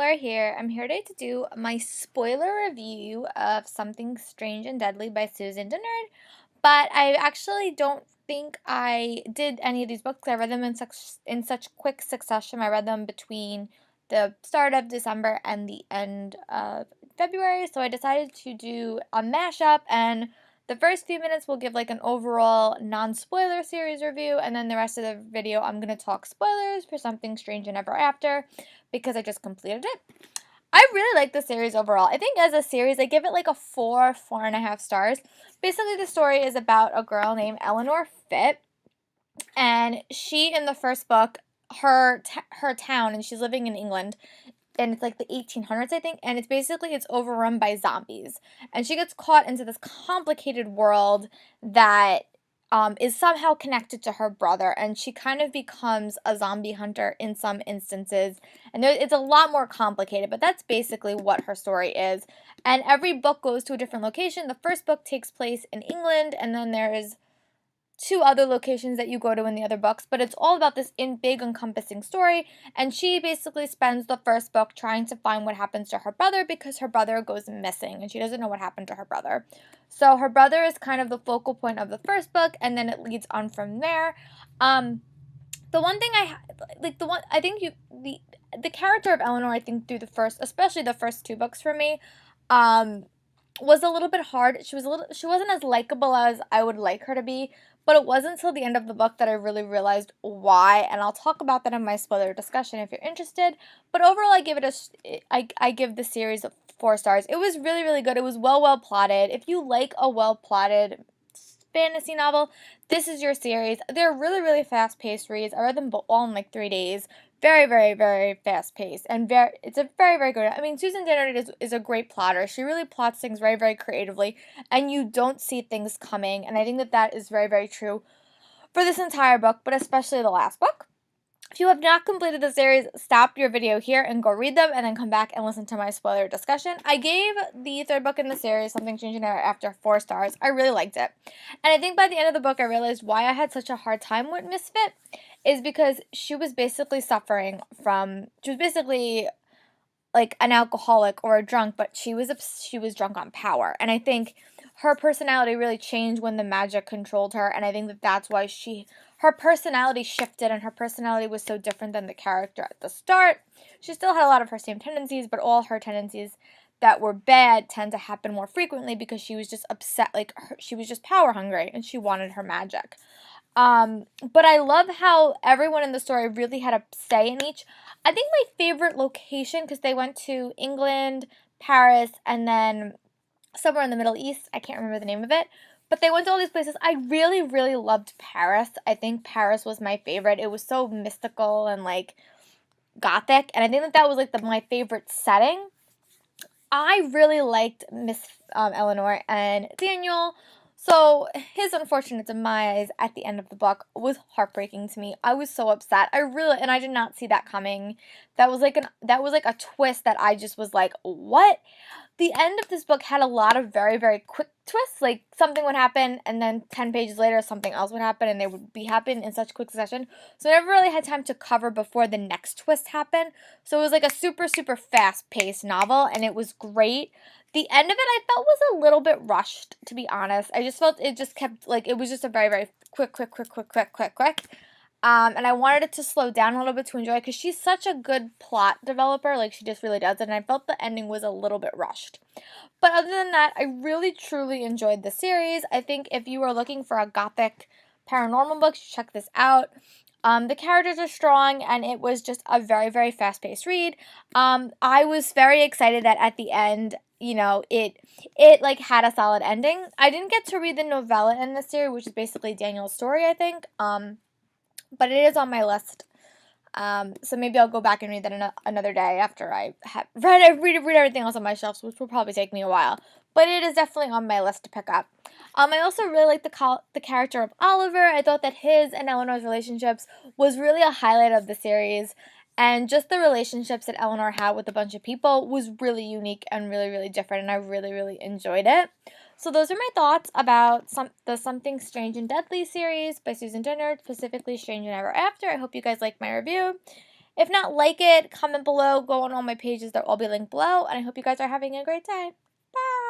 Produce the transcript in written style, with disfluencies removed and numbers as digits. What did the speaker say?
Non-Spolier here. I'm here today to do my spoiler review of Something Strange and Deadly by Susan Dennard, but I actually don't think I did any of these books. I read them in such quick succession. I read them between the start of December and the end of February, so I decided to do a mashup, and the first few minutes will give like an overall non-spoiler series review, and then the rest of the video I'm going to talk spoilers for Something Strange and Ever After because I just completed it. I really like the series overall. I think as a series, I give it like a 4.5 stars. Basically, the story is about a girl named Eleanor Fitt, and she, in the first book, her town, and she's living in England, and it's like the 1800s, I think, and it's overrun by zombies, and she gets caught into this complicated world that is somehow connected to her brother, and she kind of becomes a zombie hunter in some instances, and it's a lot more complicated, but that's basically what her story is, and every book goes to a different location. The first book takes place in England, and then there's two other locations that you go to in the other books, but it's all about this big encompassing story, and she basically spends the first book trying to find what happens to her brother because her brother goes missing and she doesn't know what happened to her brother. So her brother is kind of the focal point of the first book, and then it leads on from there. The one thing I think the character of Eleanor, I think through especially the first two books for me, was a little bit hard. She wasn't as likable as I would like her to be, but it wasn't until the end of the book that I really realized why, and I'll talk about that in my spoiler discussion if you're interested. But overall, I give the series 4 stars. It was really, really good. It was well plotted. If you like a well plotted fantasy novel, this is your series. They're really, really fast paced reads. I read them all in like 3 days. Very, very, very fast paced, and it's a very, very good. I mean, Susan Dennard is a great plotter. She really plots things very, very creatively, and you don't see things coming. And I think that is very, very true for this entire book, but especially the last book. If you have not completed the series, stop your video here and go read them, and then come back and listen to my spoiler discussion. I gave the third book in the series, Something Strange and Ever After, 4 stars. I really liked it. And I think by the end of the book, I realized why I had such a hard time with Misfit is because she was basically like an alcoholic or a drunk, but she was drunk on power. And I think her personality really changed when the magic controlled her, and I think that's why her personality shifted, and her personality was so different than the character at the start. She still had a lot of her same tendencies, but all her tendencies that were bad tend to happen more frequently because she was just upset, she was just power hungry, and she wanted her magic. But I love how everyone in the story really had a say in each. I think my favorite location, because they went to England, Paris, and then somewhere in the Middle East. I can't remember the name of it. But they went to all these places. I really, really loved Paris. I think Paris was my favorite. It was so mystical and like gothic. And I think that was like my favorite setting. I really liked Miss Eleanor and Daniel. So his unfortunate demise at the end of the book was heartbreaking to me. I was so upset. I did not see that coming. That was like a twist that I just was like, what? The end of this book had a lot of very, very quick twists. Like something would happen, and then 10 pages later, something else would happen, and they would happen in such quick succession. So I never really had time to cover before the next twist happened. So it was like a super, super fast-paced novel, and it was great. The end of it, I felt, was a little bit rushed, to be honest. I just felt it just kept, it was just a very, very quick. And I wanted it to slow down a little bit to enjoy it because she's such a good plot developer. Like, she just really does it. And I felt the ending was a little bit rushed. But other than that, I really, truly enjoyed the series. I think if you are looking for a gothic paranormal book, check this out. The characters are strong, and it was just a very, very fast-paced read. I was very excited that at the end, it like had a solid ending. I didn't get to read the novella in the series, which is basically Daniel's story, I think. But it is on my list. So maybe I'll go back and read that another day after I have read everything else on my shelves, which will probably take me a while. But it is definitely on my list to pick up. I also really like the character of Oliver. I thought that his and Eleanor's relationships was really a highlight of the series. And just the relationships that Eleanor had with a bunch of people was really unique and really, really different. And I really, really enjoyed it. So those are my thoughts about the Something Strange and Deadly series by Susan Dennard, specifically Strange and Ever After. I hope you guys like my review. If not, like it, comment below, go on all my pages. They'll all be linked below. And I hope you guys are having a great day. Bye!